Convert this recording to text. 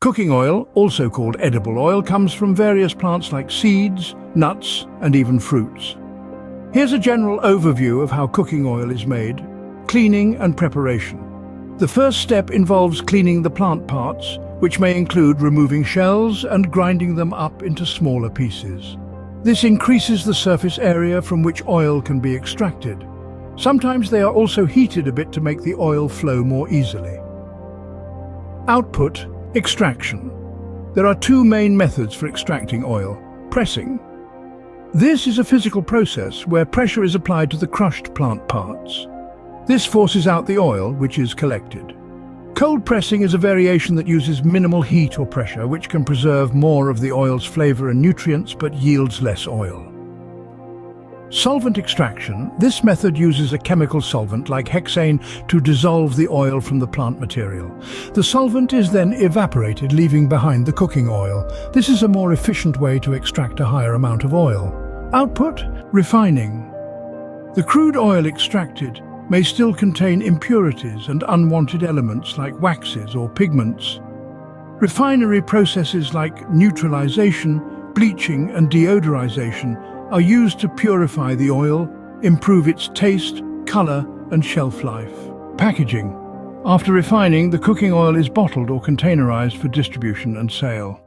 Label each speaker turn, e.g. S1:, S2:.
S1: Cooking oil, also called edible oil, comes from various plants like seeds, nuts, and even fruits. Here's a general overview of how cooking oil is made: cleaning and preparation. The first step involves cleaning the plant parts, which may include removing shells and grinding them up into smaller pieces. This increases the surface area from which oil can be extracted. Sometimes they are also heated a bit to make the oil flow more easily. Output: extraction. There are two main methods for extracting oil. Pressing. This is a physical process where pressure is applied to the crushed plant parts. This forces out the oil, which is collected. Cold pressing is a variation that uses minimal heat or pressure, which can preserve more of the oil's flavor and nutrients but yields less oil. Solvent extraction. This method uses a chemical solvent like hexane to dissolve the oil from the plant material. The solvent is then evaporated, leaving behind the cooking oil. This is a more efficient way to extract a higher amount of oil. Output: refining. The crude oil extracted may still contain impurities and unwanted elements like waxes or pigments. Refinery processes like neutralization, bleaching, and deodorization are used to purify the oil, improve its taste, color, and shelf life. Packaging. After refining, the cooking oil is bottled or containerized for distribution and sale.